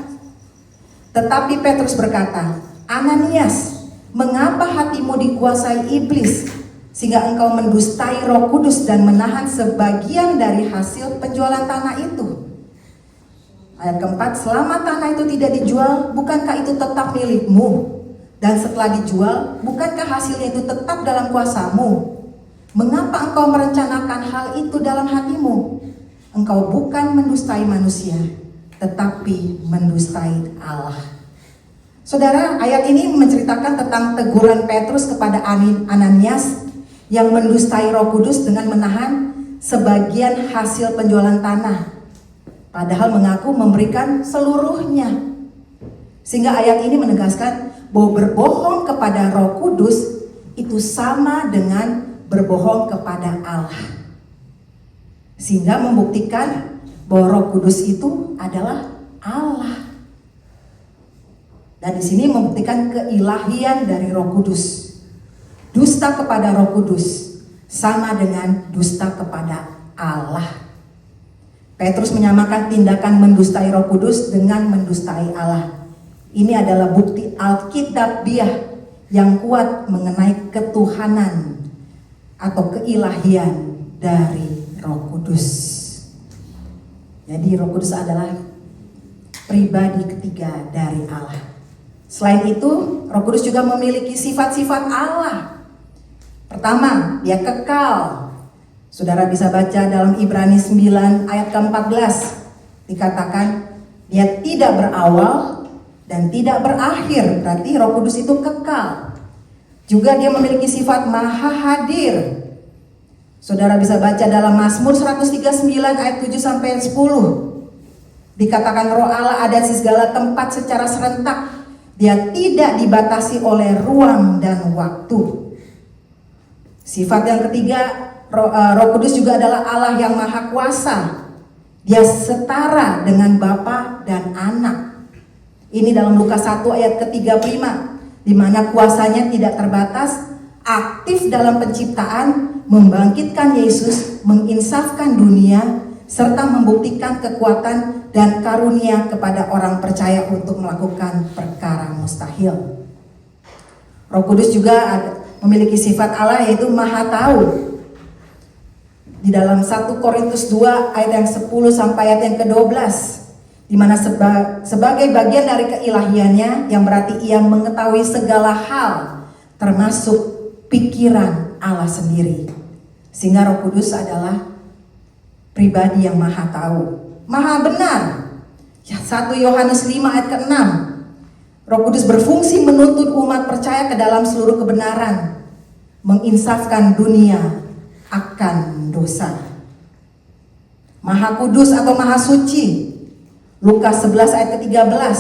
Tetapi Petrus berkata, "Ananias, mengapa hatimu dikuasai iblis sehingga engkau mendustai Roh Kudus dan menahan sebagian dari hasil penjualan tanah itu?" Ayat keempat, "Selama tanah itu tidak dijual, bukankah itu tetap milikmu? Dan setelah dijual, bukankah hasilnya itu tetap dalam kuasamu? Mengapa engkau merencanakan hal itu dalam hatimu? Engkau bukan mendustai manusia, tetapi mendustai Allah." Saudara, ayat ini menceritakan tentang teguran Petrus kepada Ananias yang mendustai Roh Kudus dengan menahan sebagian hasil penjualan tanah, padahal mengaku memberikan seluruhnya. Sehingga ayat ini menegaskan bahwa berbohong kepada Roh Kudus itu sama dengan berbohong kepada Allah. Sehingga membuktikan bahwa Roh Kudus itu adalah Allah. Dan di sini membuktikan keilahian dari Roh Kudus. Dusta kepada Roh Kudus sama dengan dusta kepada Allah. Petrus menyamakan tindakan mendustai Roh Kudus dengan mendustai Allah. Ini adalah bukti alkitabiah yang kuat mengenai ketuhanan atau keilahian dari Roh Kudus. Jadi Roh Kudus adalah pribadi ketiga dari Allah. Selain itu, Roh Kudus juga memiliki sifat-sifat Allah. Pertama, dia kekal. Saudara bisa baca dalam Ibrani 9 ayat ke-14. Dikatakan, dia tidak berawal dan tidak berakhir. Berarti Roh Kudus itu kekal. Juga dia memiliki sifat maha hadir. Saudara bisa baca dalam Mazmur 139 ayat 7 sampai 10. Dikatakan Roh Allah ada di segala tempat secara serentak. Dia tidak dibatasi oleh ruang dan waktu. Sifat yang ketiga, Roh Kudus juga adalah Allah yang maha kuasa. Dia setara dengan Bapa dan Anak. Ini dalam Lukas 1 ayat ke-35, di mana kuasanya tidak terbatas, aktif dalam penciptaan, membangkitkan Yesus, menginsafkan dunia, serta membuktikan kekuatan dan karunia kepada orang percaya untuk melakukan perkara mustahil. Roh Kudus juga memiliki sifat Allah, yaitu maha tahu. Di dalam 1 Korintus 2 ayat yang 10 sampai ayat yang ke-12, di mana sebagai bagian dari keilahiannya, yang berarti ia mengetahui segala hal, termasuk pikiran Allah sendiri. Sehingga Roh Kudus adalah pribadi yang maha tahu, maha benar. 1 Yohanes 5 ayat ke-6, Roh Kudus berfungsi menuntun umat percaya ke dalam seluruh kebenaran, menginsafkan dunia akan dosa. Maha kudus atau maha suci, Lukas 11 ayat ke-13,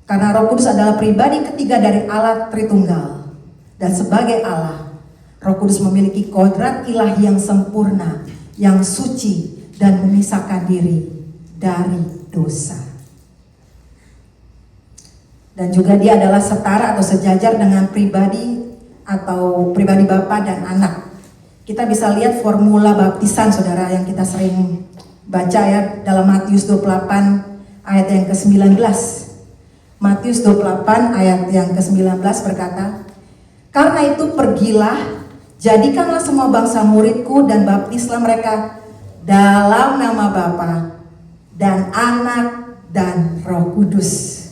karena Roh Kudus adalah pribadi ketiga dari Allah Tritunggal. Dan sebagai Allah, Roh Kudus memiliki kodrat ilahi yang sempurna, yang suci, dan memisahkan diri dari dosa. Dan juga dia adalah setara atau sejajar dengan pribadi Bapa dan Anak. Kita bisa lihat formula baptisan, saudara, yang kita sering baca ya dalam Matius 28 ayat yang ke-19. Matius 28 ayat yang ke-19 berkata, "Karena itu pergilah, jadikanlah semua bangsa muridku dan baptislah mereka dalam nama Bapa dan Anak dan Roh Kudus."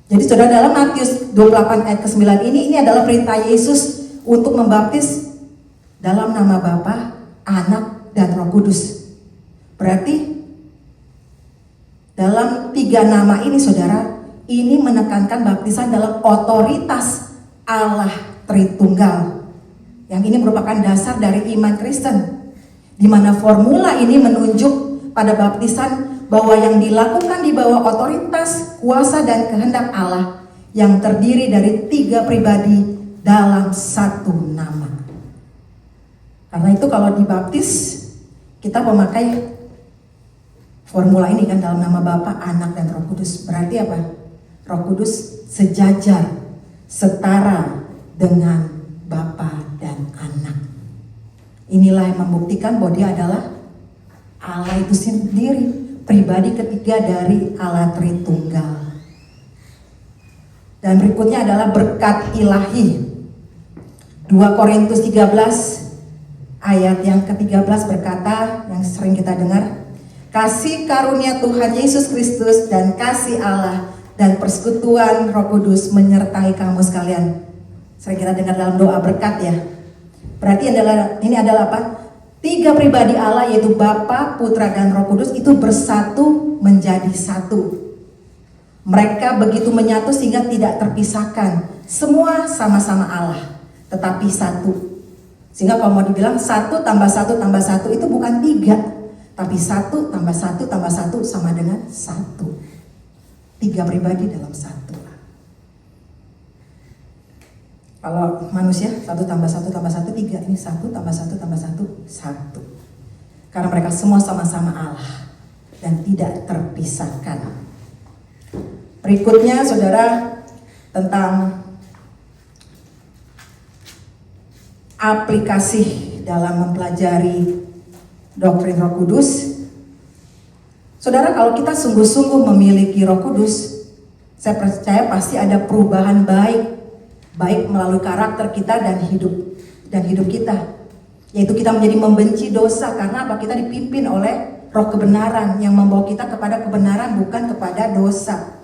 Jadi saudara, dalam Matius 28 ayat ke-9 ini adalah perintah Yesus untuk membaptis dalam nama Bapa, Anak, dan Roh Kudus. Berarti dalam 3 nama ini, saudara, ini menekankan baptisan dalam otoritas Allah Tritunggal. Yang ini merupakan dasar dari iman Kristen, di mana formula ini menunjuk pada baptisan bahwa yang dilakukan di bawah otoritas, kuasa, dan kehendak Allah yang terdiri dari 3 pribadi dalam 1 nama. Karena itu kalau dibaptis, kita memakai formula ini kan, dalam nama Bapa, Anak, dan Roh Kudus. Berarti apa? Roh Kudus sejajar, setara dengan Bapa dan Anak. Inilah yang membuktikan bahwa dia adalah Allah itu sendiri, pribadi ketiga dari Allah Tritunggal. Dan berikutnya adalah berkat ilahi. 2 Korintus 13 ayat yang ke-13 berkata, yang sering kita dengar, "Kasih karunia Tuhan Yesus Kristus dan kasih Allah dan persekutuan Roh Kudus menyertai kamu sekalian." Sering kita dengar dalam doa berkat ya. Berarti ini adalah apa? 3 pribadi Allah, yaitu Bapa, Putra, dan Roh Kudus itu bersatu menjadi satu. Mereka begitu menyatu sehingga tidak terpisahkan. Semua sama-sama Allah, tetapi satu. Sehingga kalau mau dibilang 1 tambah 1 tambah 1 itu bukan 3, tapi 1 tambah 1 tambah 1 sama dengan 1. 3 pribadi dalam 1. Kalau manusia 1 tambah 1 tambah 1 3, ini 1 tambah 1 tambah 1 1. Karena mereka semua sama-sama Allah dan tidak terpisahkan. Berikutnya saudara, tentang aplikasi dalam mempelajari doktrin Roh Kudus. Saudara, kalau kita sungguh-sungguh memiliki Roh Kudus, saya percaya pasti ada perubahan baik melalui karakter kita dan hidup kita, yaitu kita menjadi membenci dosa. Karena apa? Kita dipimpin oleh roh kebenaran yang membawa kita kepada kebenaran, bukan kepada dosa.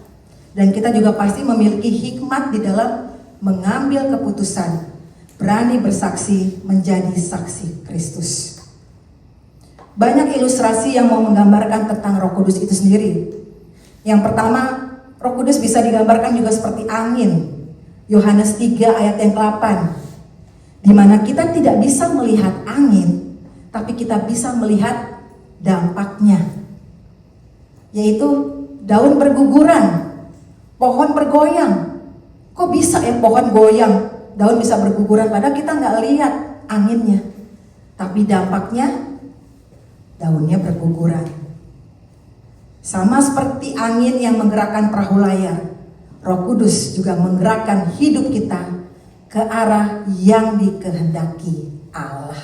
Dan kita juga pasti memiliki hikmat di dalam mengambil keputusan, berani bersaksi, menjadi saksi Kristus. Banyak ilustrasi yang mau menggambarkan tentang Roh Kudus itu sendiri. Yang pertama, Roh Kudus bisa digambarkan juga seperti angin. Yohanes 3 ayat yang ke-8, di mana kita tidak bisa melihat angin, tapi kita bisa melihat dampaknya, yaitu daun berguguran, pohon bergoyang. Kok bisa ya pohon goyang, daun bisa berguguran, padahal kita nggak lihat anginnya, tapi dampaknya daunnya berguguran. Sama seperti angin yang menggerakkan perahu layar, Roh Kudus juga menggerakkan hidup kita ke arah yang dikehendaki Allah.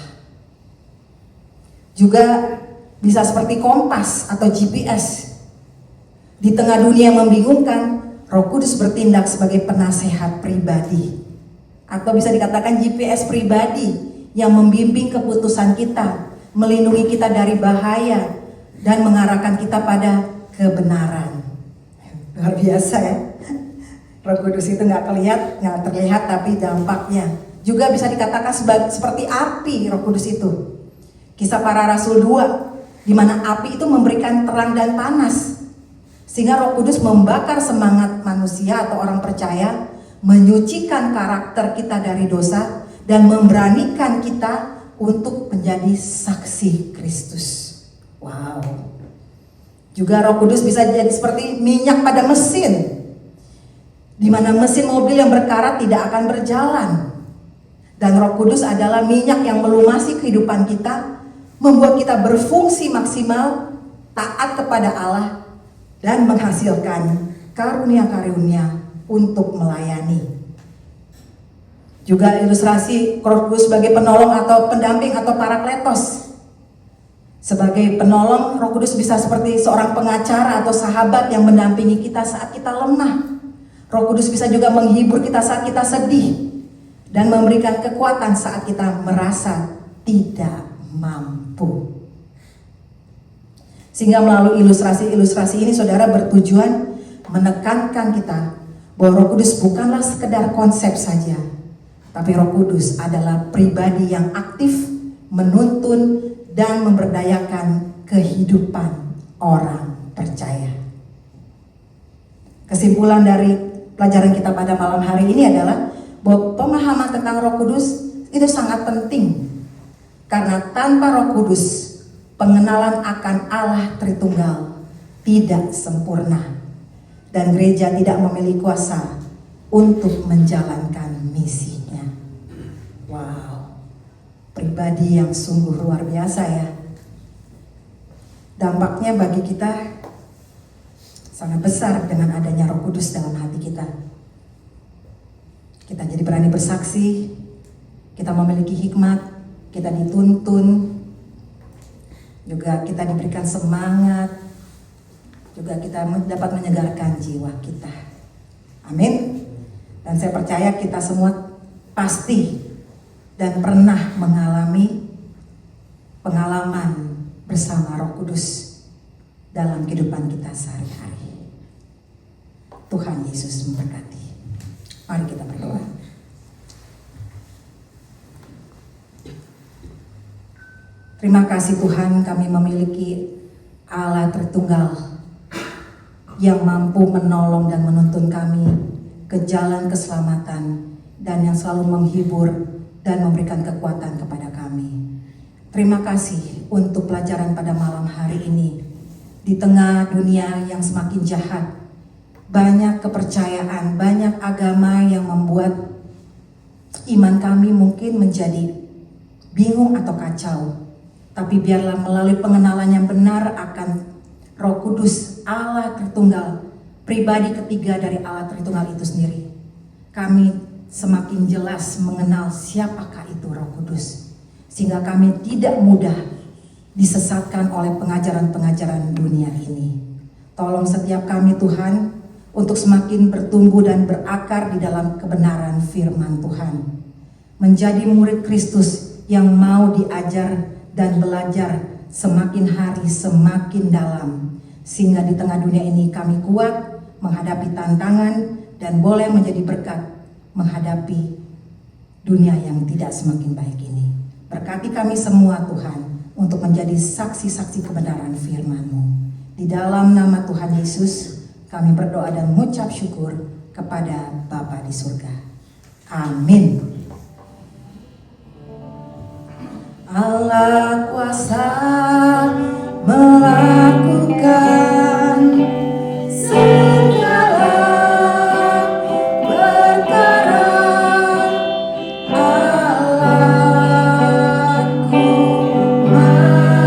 Juga bisa seperti kompas atau GPS. Di tengah dunia yang membingungkan, Roh Kudus bertindak sebagai penasehat pribadi. Atau bisa dikatakan GPS pribadi yang membimbing keputusan kita, melindungi kita dari bahaya, dan mengarahkan kita pada kebenaran. Luar biasa ya. Roh Kudus itu nggak terlihat, tapi dampaknya juga bisa dikatakan seperti api. Roh Kudus itu, Kisah Para Rasul 2, di mana api itu memberikan terang dan panas, sehingga Roh Kudus membakar semangat manusia atau orang percaya, menyucikan karakter kita dari dosa, dan memberanikan kita untuk menjadi saksi Kristus. Wow. Juga Roh Kudus bisa jadi seperti minyak pada mesin, di mana mesin mobil yang berkarat tidak akan berjalan. Dan Roh Kudus adalah minyak yang melumasi kehidupan kita, membuat kita berfungsi maksimal, taat kepada Allah, dan menghasilkan karunia-karunia untuk melayani. Juga ilustrasi Roh Kudus sebagai penolong atau pendamping atau parakletos. Sebagai penolong, Roh Kudus bisa seperti seorang pengacara atau sahabat yang mendampingi kita saat kita lemah. Roh Kudus bisa juga menghibur kita saat kita sedih, dan memberikan kekuatan saat kita merasa tidak mampu. Sehingga melalui ilustrasi-ilustrasi ini, saudara, bertujuan menekankan kita bahwa Roh Kudus bukanlah sekedar konsep saja, tapi Roh Kudus adalah pribadi yang aktif, menuntun, dan memberdayakan kehidupan orang percaya. Kesimpulan dari pelajaran kita pada malam hari ini adalah bahwa pemahaman tentang Roh Kudus itu sangat penting, karena tanpa Roh Kudus pengenalan akan Allah Tritunggal tidak sempurna, dan gereja tidak memiliki kuasa untuk menjalankan misinya. Wow, pribadi yang sungguh luar biasa ya. Dampaknya bagi kita sangat besar dengan adanya Roh Kudus dalam hati kita. Kita jadi berani bersaksi, kita memiliki hikmat, kita dituntun, juga kita diberikan semangat, juga kita dapat menyegarkan jiwa kita. Amin. Dan saya percaya kita semua pasti dan pernah mengalami pengalaman bersama Roh Kudus dalam kehidupan kita sehari-hari. Tuhan Yesus memberkati. Mari kita berdoa. Terima kasih Tuhan, kami memiliki Allah Tritunggal yang mampu menolong dan menuntun kami ke jalan keselamatan, dan yang selalu menghibur dan memberikan kekuatan kepada kami. Terima kasih untuk pelajaran pada malam hari ini. Di tengah dunia yang semakin jahat, banyak kepercayaan, banyak agama yang membuat iman kami mungkin menjadi bingung atau kacau. Tapi biarlah melalui pengenalan yang benar akan Roh Kudus, Allah Tritunggal, pribadi ketiga dari Allah Tritunggal itu sendiri, kami semakin jelas mengenal siapakah itu Roh Kudus, sehingga kami tidak mudah disesatkan oleh pengajaran-pengajaran dunia ini. Tolong setiap kami Tuhan untuk semakin bertumbuh dan berakar di dalam kebenaran firman Tuhan, menjadi murid Kristus yang mau diajar dan belajar semakin hari semakin dalam, sehingga di tengah dunia ini kami kuat menghadapi tantangan dan boleh menjadi berkat menghadapi dunia yang tidak semakin baik ini. Berkati kami semua Tuhan untuk menjadi saksi-saksi kebenaran firman-Mu. Di dalam nama Tuhan Yesus kami berdoa dan mengucap syukur kepada Bapa di surga. Amin. Allah kuasa melakukan segala perkara. Allahku Maha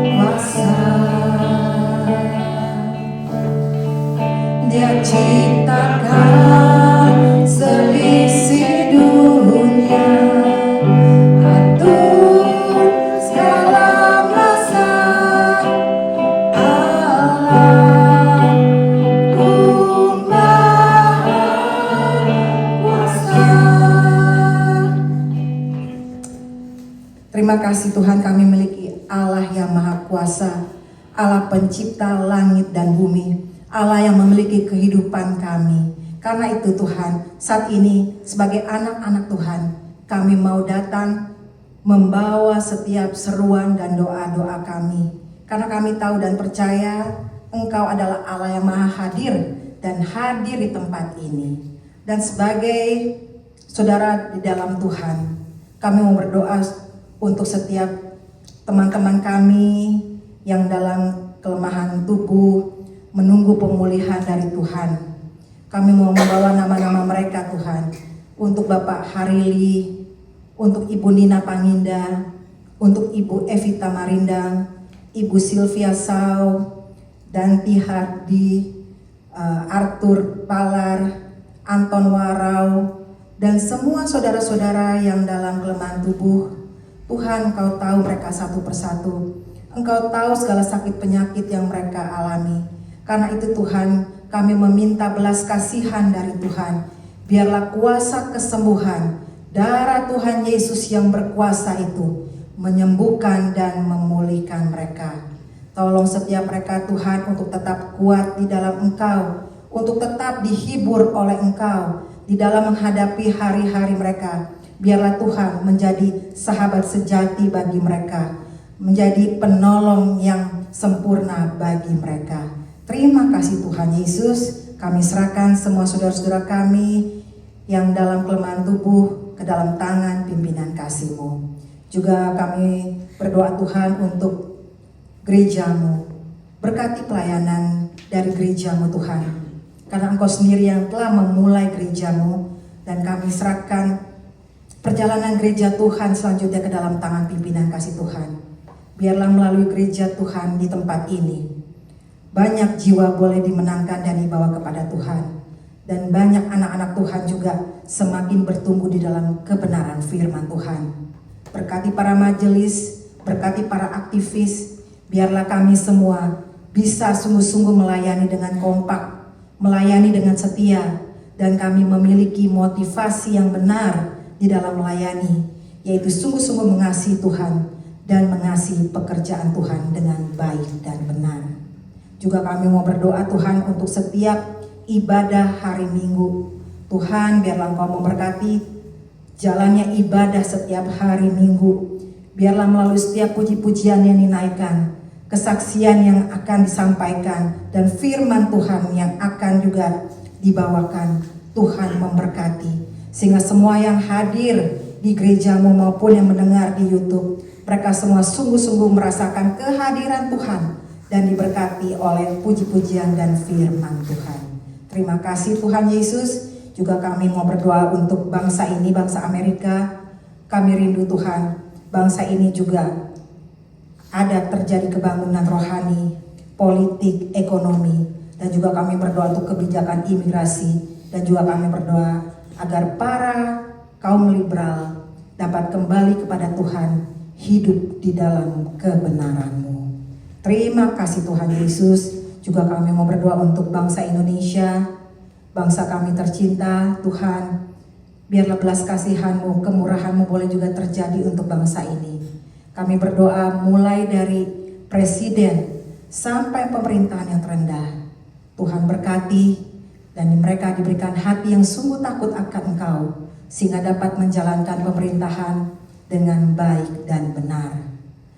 Kuasa. Dia ciptakan seisi dunia, atur segala masa. Allahku Maha Kuasa. Terima kasih Tuhan, kami memiliki Allah yang Maha Kuasa, Allah pencipta langit dan bumi, Allah yang memiliki kehidupan kami. Karena itu Tuhan, saat ini sebagai anak-anak Tuhan, kami mau datang membawa setiap seruan dan doa-doa kami. Karena kami tahu dan percaya Engkau adalah Allah yang Maha Hadir dan hadir di tempat ini. Dan sebagai saudara di dalam Tuhan, kami mau berdoa untuk setiap teman-teman kami yang dalam kelemahan tubuh menunggu pemulihan dari Tuhan. Kami mau membawa nama-nama mereka Tuhan, untuk Bapak Harili, untuk Ibu Nina Panginda, untuk Ibu Evita Marindang, Ibu Sylvia Sau, Danti Hardi, Arthur Palar, Anton Warau, dan semua saudara-saudara yang dalam kelemahan tubuh. Tuhan, Engkau tahu mereka satu persatu. Engkau tahu segala sakit penyakit yang mereka alami. Karena itu Tuhan, kami meminta belas kasihan dari Tuhan. Biarlah kuasa kesembuhan darah Tuhan Yesus yang berkuasa itu menyembuhkan dan memulihkan mereka. Tolong setiap mereka Tuhan untuk tetap kuat di dalam Engkau, untuk tetap dihibur oleh Engkau di dalam menghadapi hari-hari mereka. Biarlah Tuhan menjadi sahabat sejati bagi mereka, menjadi penolong yang sempurna bagi mereka. Terima kasih Tuhan Yesus, kami serahkan semua saudara-saudara kami yang dalam kelemahan tubuh ke dalam tangan pimpinan kasih-Mu. Juga kami berdoa Tuhan untuk gereja-Mu, berkati pelayanan dari gereja-Mu Tuhan, karena Engkau sendiri yang telah memulai gereja-Mu, dan kami serahkan perjalanan gereja Tuhan selanjutnya ke dalam tangan pimpinan kasih Tuhan. Biarlah melalui gereja Tuhan di tempat ini, banyak jiwa boleh dimenangkan dan dibawa kepada Tuhan. Dan banyak anak-anak Tuhan juga semakin bertumbuh di dalam kebenaran firman Tuhan. Berkati para majelis, berkati para aktivis, biarlah kami semua bisa sungguh-sungguh melayani dengan kompak, melayani dengan setia, dan kami memiliki motivasi yang benar di dalam melayani, yaitu sungguh-sungguh mengasihi Tuhan dan mengasihi pekerjaan Tuhan dengan baik dan benar. Juga kami mau berdoa Tuhan untuk setiap ibadah hari Minggu. Tuhan, biarlah Engkau memberkati jalannya ibadah setiap hari Minggu. Biarlah melalui setiap puji-pujian yang dinaikkan, kesaksian yang akan disampaikan, dan firman Tuhan yang akan juga dibawakan, Tuhan memberkati. Sehingga semua yang hadir di gereja-Mu maupun yang mendengar di YouTube, mereka semua sungguh-sungguh merasakan kehadiran Tuhan dan diberkati oleh puji-pujian dan firman Tuhan. Terima kasih Tuhan Yesus. Juga kami mau berdoa untuk bangsa ini, bangsa Amerika. Kami rindu Tuhan, bangsa ini juga ada terjadi kebangunan rohani, politik, ekonomi. Dan juga kami berdoa untuk kebijakan imigrasi. Dan juga kami berdoa agar para kaum liberal dapat kembali kepada Tuhan, hidup di dalam kebenaran-Mu. Terima kasih Tuhan Yesus. Juga kami mau berdoa untuk bangsa Indonesia, bangsa kami tercinta. Tuhan, biarlah belas kasihan-Mu, kemurahan-Mu boleh juga terjadi untuk bangsa ini. Kami berdoa mulai dari presiden sampai pemerintahan yang terendah. Tuhan berkati dan mereka diberikan hati yang sungguh takut akan Engkau, sehingga dapat menjalankan pemerintahan dengan baik dan benar.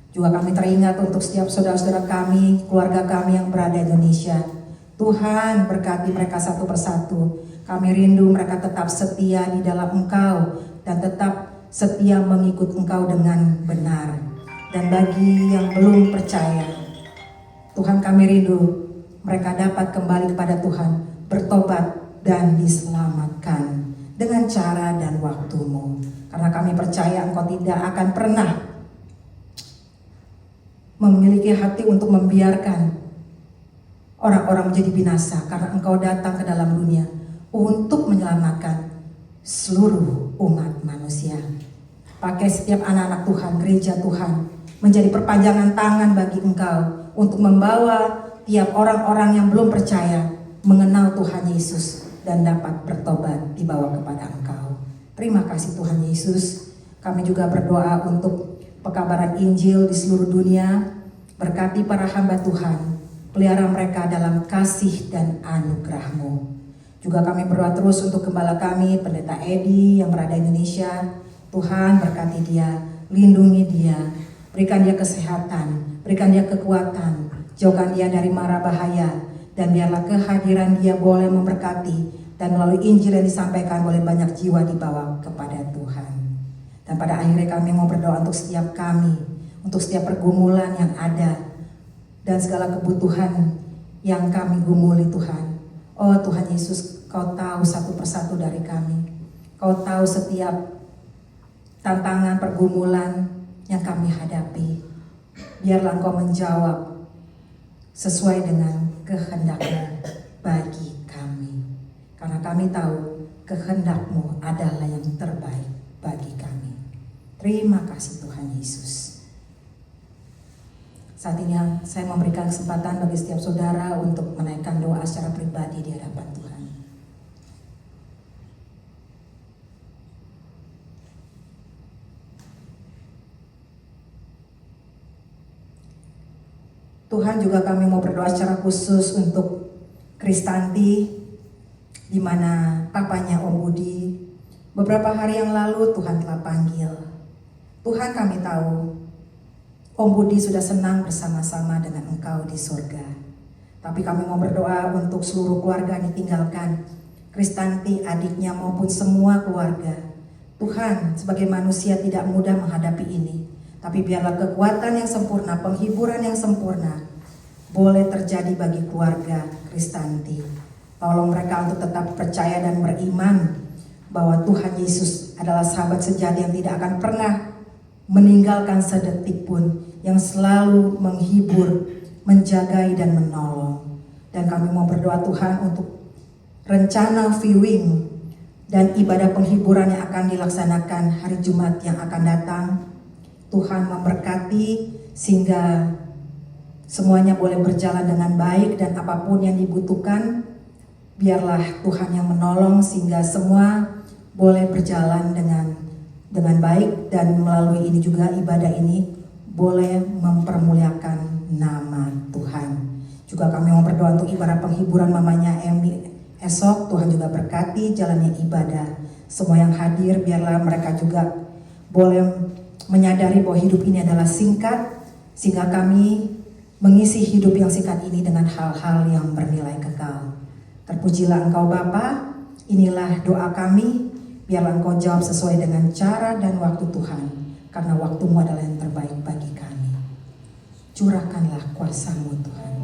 Juga kami teringat untuk setiap saudara-saudara kami, keluarga kami yang berada di Indonesia. Tuhan berkati mereka satu persatu. Kami rindu mereka tetap setia di dalam Engkau dan tetap setia mengikut Engkau dengan benar. Dan bagi yang belum percaya, Tuhan kami rindu mereka dapat kembali kepada Tuhan, bertobat dan diselamatkan dengan cara dan waktu-Mu. Karena kami percaya Engkau tidak akan pernah memiliki hati untuk membiarkan orang-orang menjadi binasa, karena Engkau datang ke dalam dunia untuk menyelamatkan seluruh umat manusia. Pakai setiap anak-anak Tuhan, gereja Tuhan, menjadi perpanjangan tangan bagi Engkau untuk membawa tiap orang-orang yang belum percaya mengenal Tuhan Yesus dan dapat bertobat dibawa kepada Engkau. Terima kasih Tuhan Yesus. Kami juga berdoa untuk pekabaran Injil di seluruh dunia. Berkati para hamba Tuhan, pelihara mereka dalam kasih dan anugerah-Mu. Juga kami berdoa terus untuk gembala kami, Pendeta Edi yang berada di Indonesia. Tuhan berkati dia, lindungi dia, berikan dia kesehatan, berikan dia kekuatan, jauhkan dia dari mara bahaya, dan biarlah kehadiran dia boleh memberkati, dan melalui Injil yang disampaikan boleh banyak jiwa dibawa kepada Tuhan. Dan pada akhirnya kami mau berdoa untuk setiap kami, untuk setiap pergumulan yang ada, dan segala kebutuhan yang kami gumuli Tuhan. Oh Tuhan Yesus, Kau tahu satu persatu dari kami. Kau tahu setiap tantangan pergumulan yang kami hadapi. Biarlah Engkau menjawab sesuai dengan kehendak-Mu bagi kami. Karena kami tahu kehendak-Mu adalah yang terbaik bagi kami. Terima kasih Tuhan Yesus. Saat ini saya memberikan kesempatan bagi setiap saudara untuk menaikkan doa secara pribadi di hadapan Tuhan. Tuhan, juga kami mau berdoa secara khusus untuk Kristanti, di mana papanya Om Budi beberapa hari yang lalu Tuhan telah panggil. Tuhan, kami tahu Om Budi sudah senang bersama-sama dengan Engkau di surga. Tapi kami mau berdoa untuk seluruh keluarga yang ditinggalkan, Kristanti, adiknya maupun semua keluarga. Tuhan, sebagai manusia tidak mudah menghadapi ini. Tapi biarlah kekuatan yang sempurna, penghiburan yang sempurna boleh terjadi bagi keluarga Kristanti. Tolong mereka untuk tetap percaya dan beriman bahwa Tuhan Yesus adalah sahabat sejati yang tidak akan pernah meninggalkan sedetik pun, yang selalu menghibur, menjagai dan menolong. Dan kami mau berdoa Tuhan untuk rencana viewing dan ibadah penghiburan yang akan dilaksanakan hari Jumat yang akan datang. Tuhan memberkati sehingga semuanya boleh berjalan dengan baik, dan apapun yang dibutuhkan biarlah Tuhan yang menolong sehingga semua boleh berjalan dengan baik, dan melalui ini juga ibadah ini boleh mempermuliakan nama Tuhan. Juga kami mau berdoa untuk ibadah penghiburan mamanya Emi esok. Tuhan juga berkati jalannya ibadah. Semua yang hadir biarlah mereka juga boleh menyadari bahwa hidup ini adalah singkat, sehingga kami mengisi hidup yang singkat ini dengan hal-hal yang bernilai kekal. Terpujilah Engkau Bapa, inilah doa kami, biarlah Engkau jawab sesuai dengan cara dan waktu Tuhan, karena waktu-Mu adalah yang terbaik bagi kami. Curahkanlah kuasa-Mu Tuhan.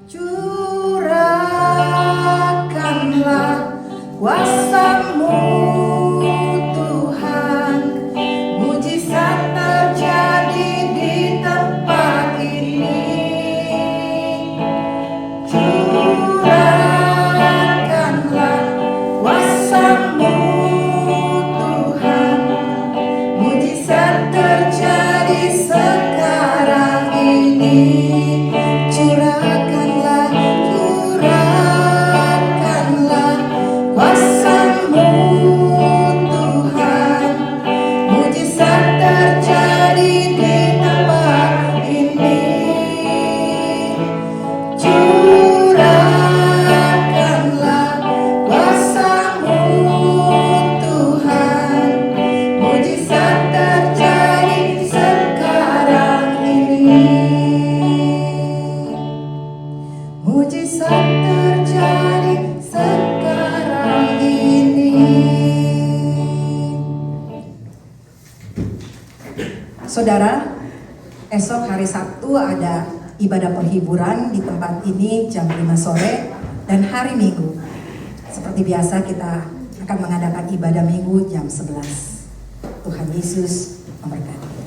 Curahkanlah kuasa-Mu Tuhan, mujizat terjadi di tempat ini. Curahkanlah kuasa-Mu Tuhan, hari Sabtu ada ibadah penghiburan di tempat ini jam 5 sore, dan hari Minggu seperti biasa kita akan mengadakan ibadah Minggu jam 11. Tuhan Yesus memberkati.